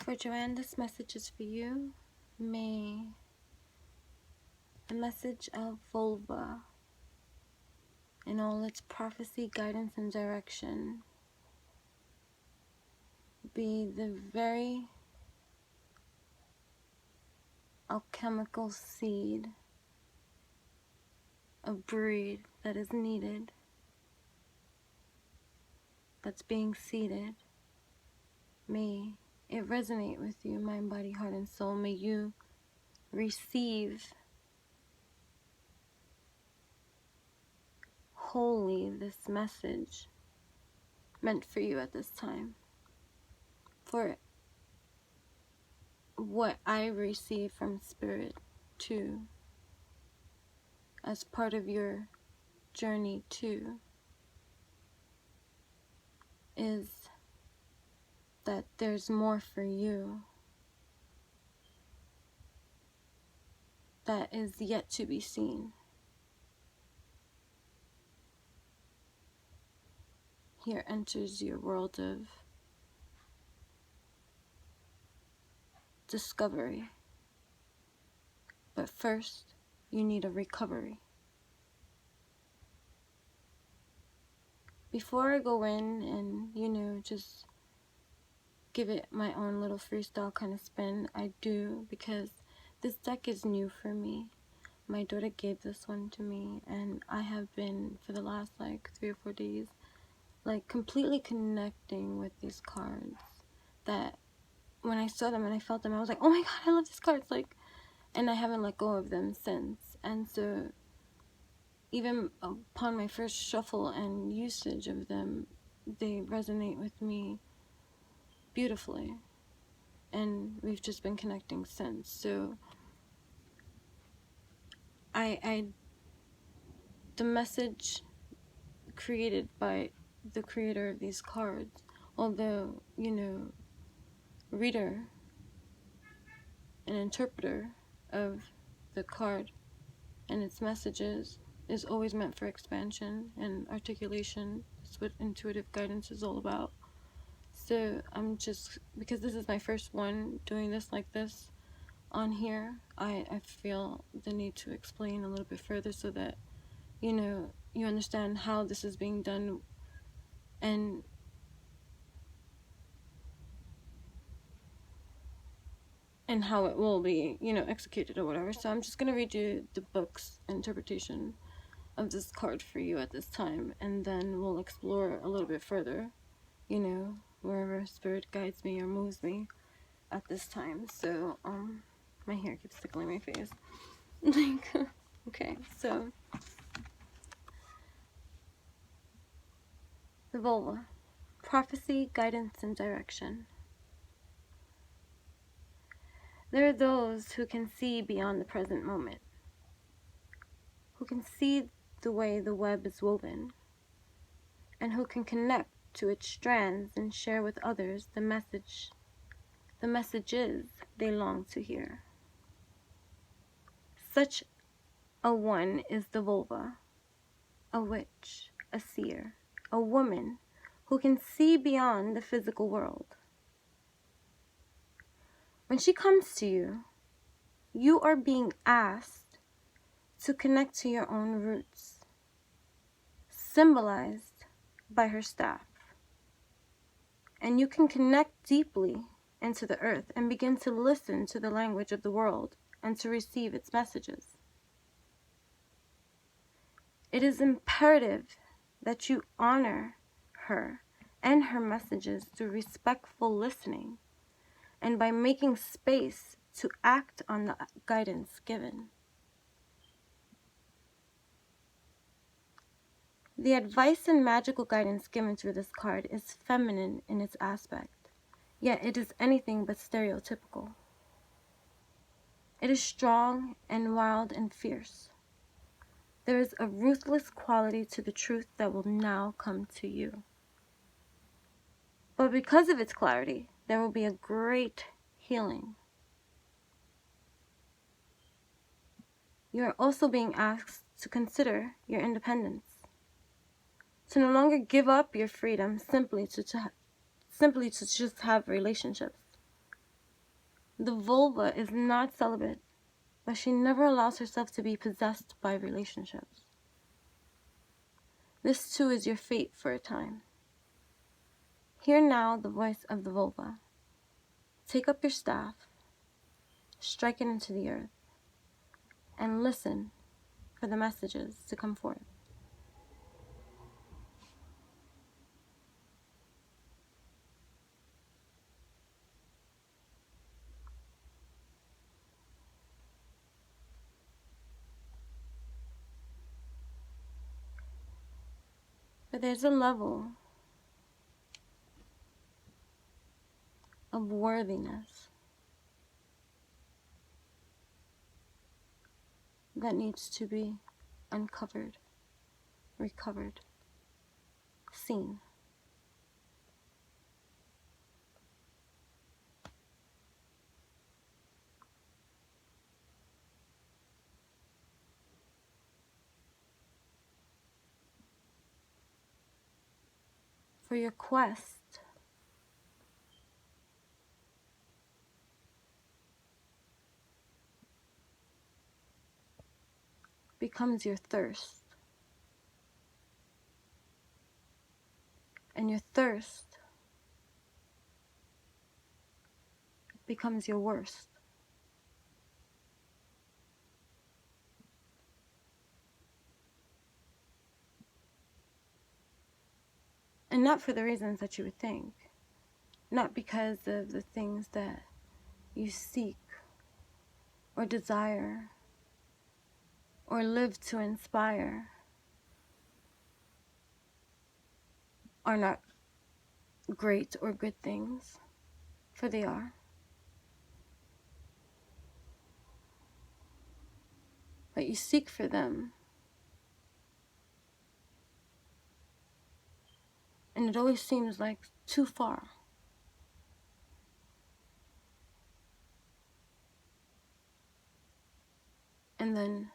For Joanne, this message is for you. May the message of vulva in all its prophecy, guidance, and direction be the very alchemical seed of breed that is needed, that's being seeded. May it resonate with you, mind, body, heart, and soul. May you receive wholly this message meant for you at this time. For what I receive from Spirit too, as part of your journey too, is that there's more for you that is yet to be seen. Here enters your world of discovery. But first, you need a recovery. Before I go in and, just give it my own little freestyle kind of spin, I do, because this deck is new for me. My daughter gave this one to me, and I have been, for the last 3 or 4 days, completely connecting with these cards, that when I saw them and I felt them, I was like, oh my god, I love these cards, and I haven't let go of them since. And so even upon my first shuffle and usage of them, they resonate with me beautifully, and we've just been connecting since. So the message created by the creator of these cards, although, reader and interpreter of the card and its messages, is always meant for expansion and articulation. That's what intuitive guidance is all about. So I'm just, because this is my first one doing this like this on here, I feel the need to explain a little bit further so that, you understand how this is being done and how it will be, executed or whatever. So I'm just going to read you the book's interpretation of this card for you at this time, and then we'll explore a little bit further, wherever Spirit guides me or moves me at this time. So, my hair keeps tickling my face. Okay, so, the vulva. Prophecy, guidance, and direction. There are those who can see beyond the present moment, who can see the way the web is woven, and who can connect to its strands and share with others the messages they long to hear. Such a one is the vulva, a witch, a seer, a woman who can see beyond the physical world. When she comes to you, you are being asked to connect to your own roots, symbolized by her staff. And you can connect deeply into the earth and begin to listen to the language of the world and to receive its messages. It is imperative that you honor her and her messages through respectful listening and by making space to act on the guidance given. The advice and magical guidance given through this card is feminine in its aspect, yet it is anything but stereotypical. It is strong and wild and fierce. There is a ruthless quality to the truth that will now come to you. But because of its clarity, there will be a great healing. You are also being asked to consider your independence, to no longer give up your freedom simply to just have relationships. The vulva is not celibate, but she never allows herself to be possessed by relationships. This too is your fate for a time. Hear now the voice of the vulva. Take up your staff, strike it into the earth, and listen for the messages to come forth. But there's a level of worthiness that needs to be uncovered, recovered, seen. For your quest becomes your thirst, and your thirst becomes your worst. And not for the reasons that you would think, not because of the things that you seek or desire or live to inspire are not great or good things, for they are. But you seek for them, and it always seems like too far. And then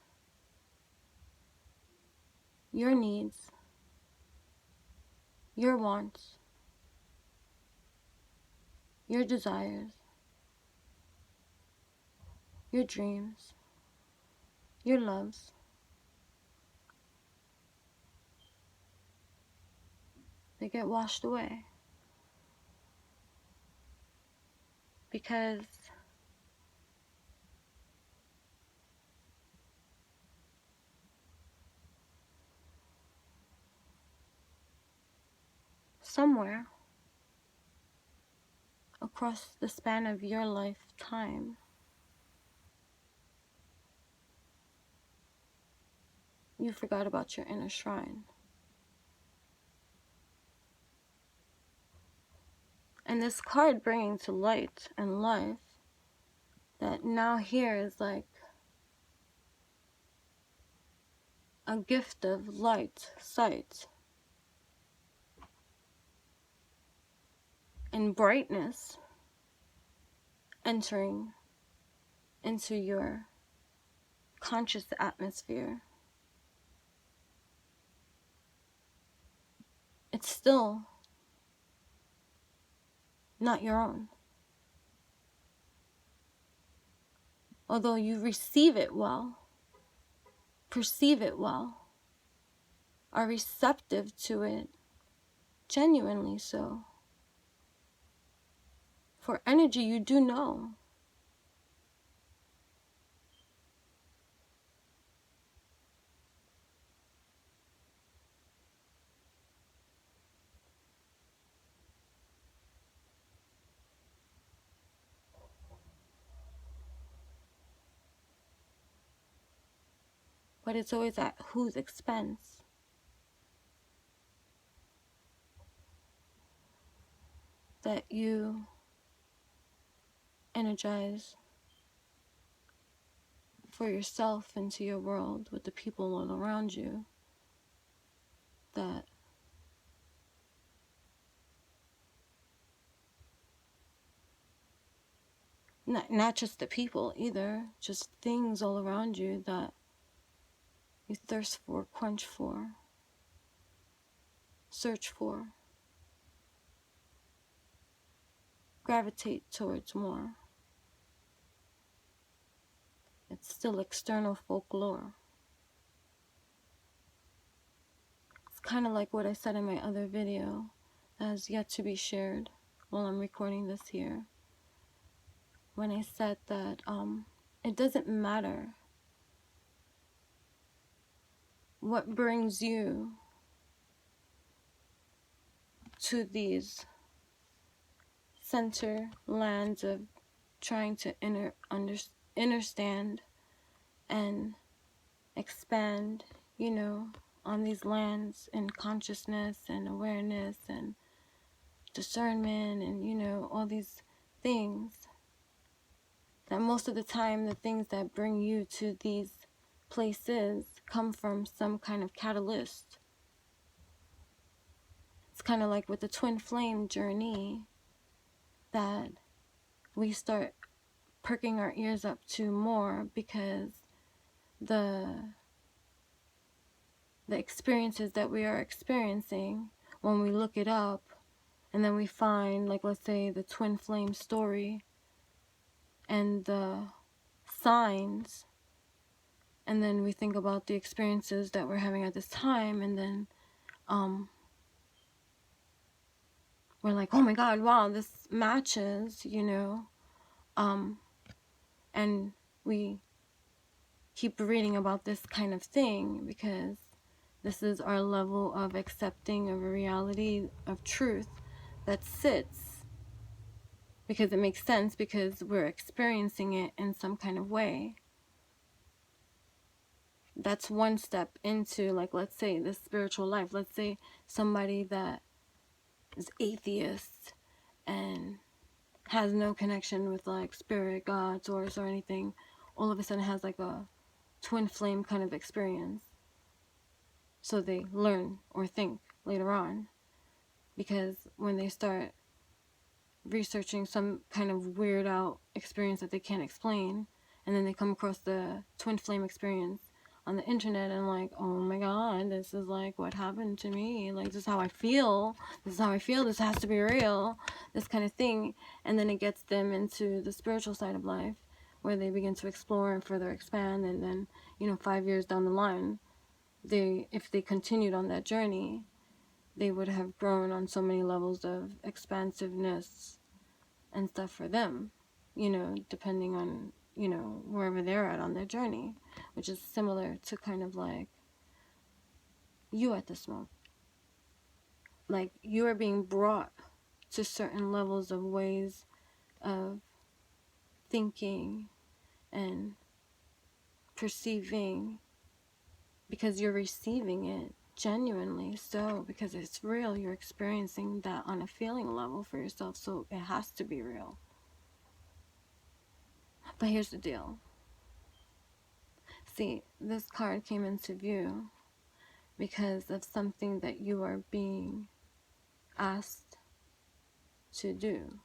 your needs, your wants, your desires, your dreams, your loves, they get washed away. Because somewhere across the span of your lifetime, you forgot about your inner shrine. And this card bringing to light and life that now here is like a gift of light, sight, and brightness entering into your conscious atmosphere. It's still not your own. Although you receive it well, perceive it well, are receptive to it, genuinely so. For energy, you do know. But it's always at whose expense? That you energize for yourself into your world with the people all around you, that not just the people either, just things all around you that you thirst for, quench for, search for, gravitate towards more. it's still external folklore. It's kind of like what I said in my other video that has yet to be shared while I'm recording this here, when I said that it doesn't matter what brings you to these center lands of trying to understand and expand, you know, on these lands in consciousness and awareness and discernment and, you know, all these things. That most of the time the things that bring you to these places come from some kind of catalyst. It's kind of like with the twin flame journey that we start perking our ears up to more, because the experiences that we are experiencing, when we look it up and then we find, like, let's say the twin flame story and the signs, and then we think about the experiences that we're having at this time, and then we're like, oh my god, wow, this matches, you know, and we keep reading about this kind of thing because this is our level of accepting of a reality of truth that sits, because it makes sense, because we're experiencing it in some kind of way. That's one step into, like, let's say the spiritual life. Let's say somebody that is atheist and has no connection with, like, spirit, God, source, or anything, all of a sudden has like a twin flame kind of experience. So they learn or think later on, because when they start researching some kind of weird out experience that they can't explain, and then they come across the twin flame experience on the internet and like, oh my god, this is like what happened to me, like this is how I feel, this has to be real, this kind of thing. And then it gets them into the spiritual side of life, where they begin to explore and further expand, and then, you know, 5 years down the line, if they continued on that journey, they would have grown on so many levels of expansiveness and stuff for them, you know, depending on, you know, wherever they're at on their journey, which is similar to kind of like you at this moment. Like, you are being brought to certain levels of ways of thinking and perceiving, because you're receiving it genuinely, so because it's real, you're experiencing that on a feeling level for yourself, so it has to be real. But here's the deal. See, this card came into view because of something that you are being asked to do,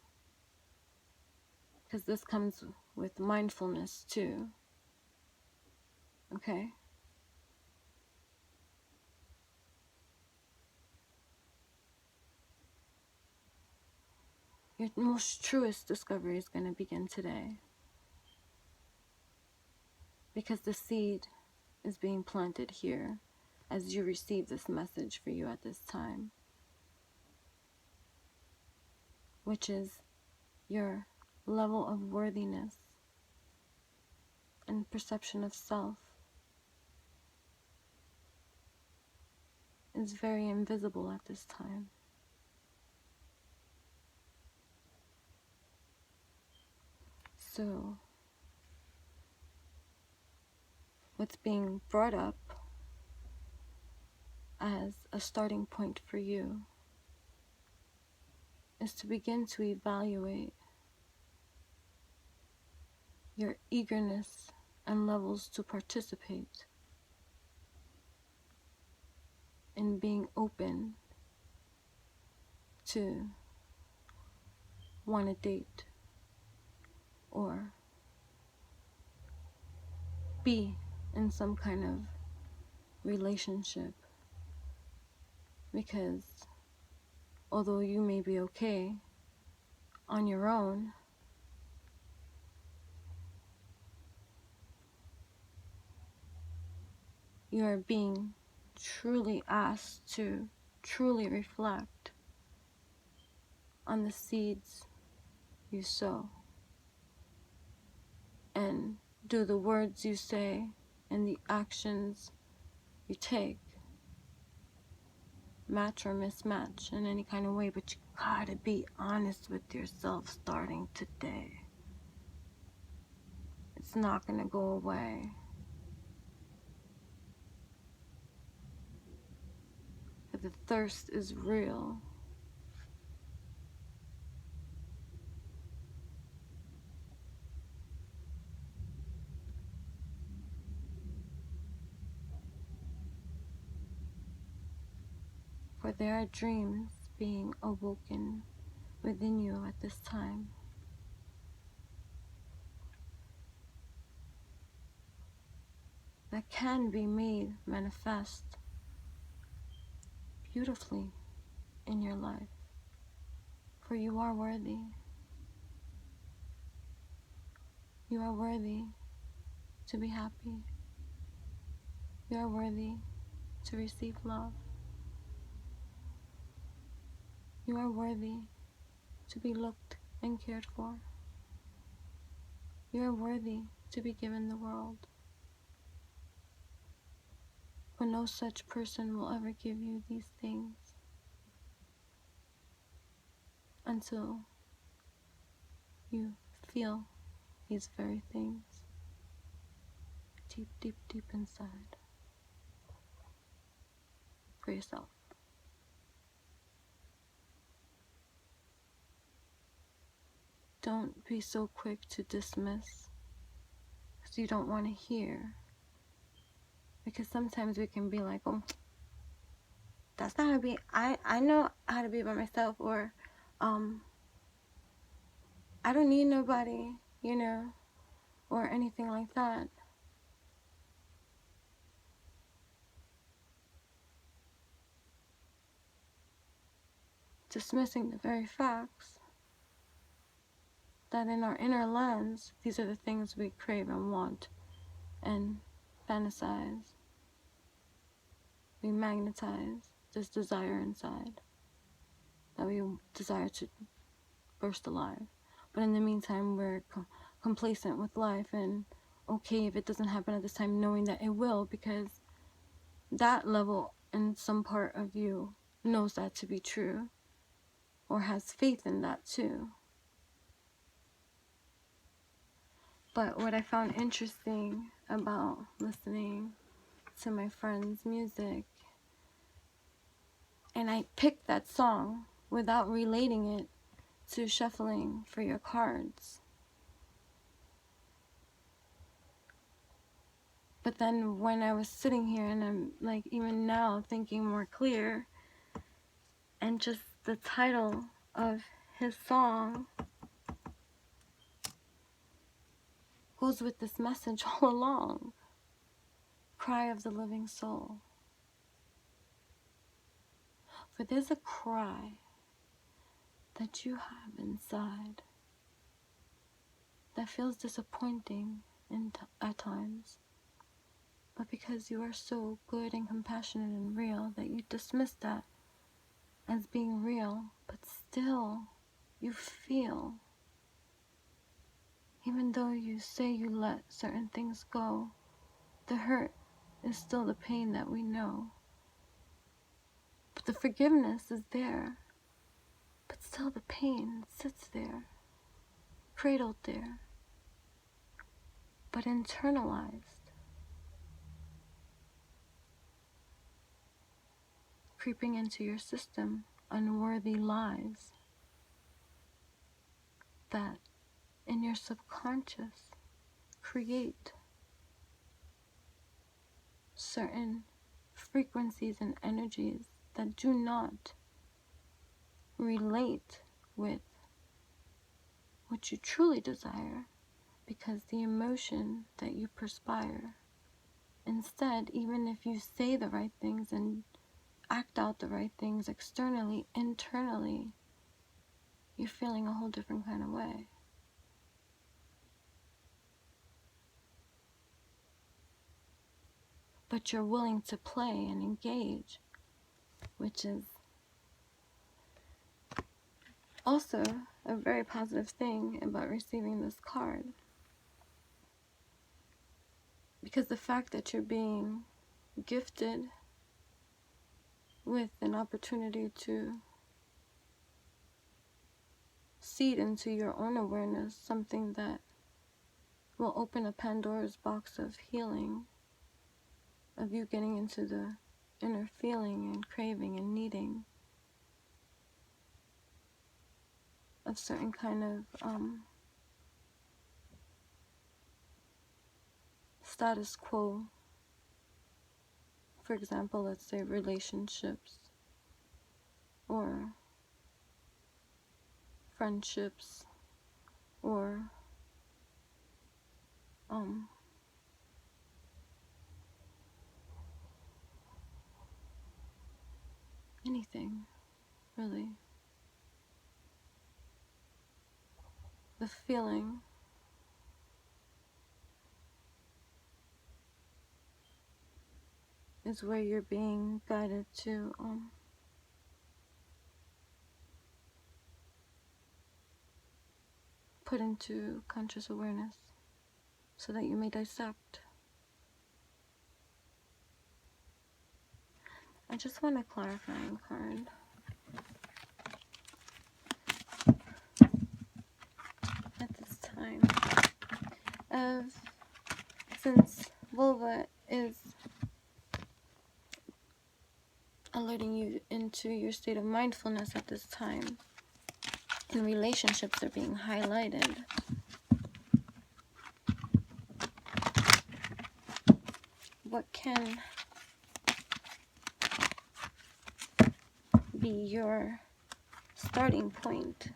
because this comes with mindfulness too. Okay? Your most truest discovery is going to begin today, because the seed is being planted here as you receive this message for you at this time, which is your level of worthiness and perception of self is very invisible at this time. So what's being brought up as a starting point for you is to begin to evaluate your eagerness and levels to participate in being open to want to date or be in some kind of relationship. Because although you may be okay on your own, you are being truly asked to truly reflect on the seeds you sow, and do the words you say and the actions you take match or mismatch in any kind of way. But you gotta be honest with yourself starting today. It's not gonna go away. But the thirst is real. For there are dreams being awoken within you at this time. That can be made manifest beautifully in your life. For you are worthy. You are worthy to be happy. You are worthy to receive love. You are worthy to be looked and cared for. You are worthy to be given the world. But no such person will ever give you these things until you feel these very things deep, deep, deep inside for yourself. Don't be so quick to dismiss because you don't want to hear. Because sometimes we can be like, oh, that's not how to be. I know how to be by myself, or I don't need nobody, or anything like that. Dismissing the very facts that in our inner lens, these are the things we crave and want and fantasize. We magnetize this desire inside that we desire to burst alive. But in the meantime, we're complacent with life and okay if it doesn't happen at this time, knowing that it will, because that level in some part of you knows that to be true or has faith in that too. But what I found interesting about listening to my friend's music, and I picked that song without relating it to shuffling for your cards. But then when I was sitting here and I'm like even now thinking more clear, and just the title of his song goes with this message all along. Cry of the living soul. For there's a cry that you have inside that feels disappointing at times. But because you are so good and compassionate and real that you dismiss that as being real, but still you feel, even though you say you let certain things go, the hurt is still the pain that we know. But the forgiveness is there, but still the pain sits there, cradled there, but internalized, creeping into your system, unworthy lies that in your subconscious create certain frequencies and energies that do not relate with what you truly desire, because the emotion that you perspire, instead, even if you say the right things and act out the right things externally, internally, you're feeling a whole different kind of way. but you're willing to play and engage, which is also a very positive thing about receiving this card. Because the fact that you're being gifted with an opportunity to seed into your own awareness, something that will open a Pandora's box of healing, of you getting into the inner feeling and craving and needing of certain kind of status quo. For example, let's say relationships or friendships or anything, really. The feeling is where you're being guided to put into conscious awareness so that you may dissect. I just want a clarifying card. At this time, since vulva is alerting you into your state of mindfulness at this time, and relationships are being highlighted, what can be your starting point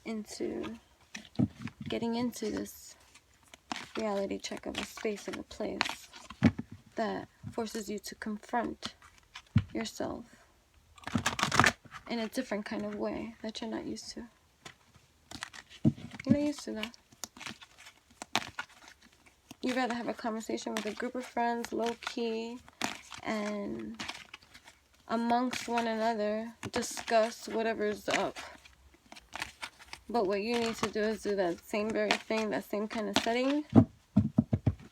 into getting into this reality check of a space, of a place that forces you to confront yourself in a different kind of way that you're not used to. You're not used to that. You'd rather have a conversation with a group of friends, low-key, and amongst one another, discuss whatever's up. But what you need to do is do that same very thing, that same kind of setting,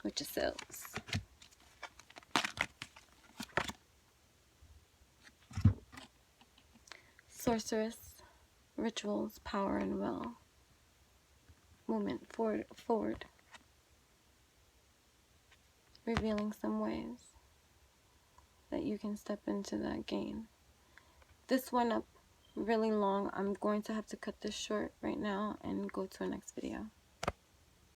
with yourselves. Sorceress, rituals, power, and will. Movement forward. Revealing some ways that you can step into that gain. This went up really long. I'm going to have to cut this short right now and go to a next video.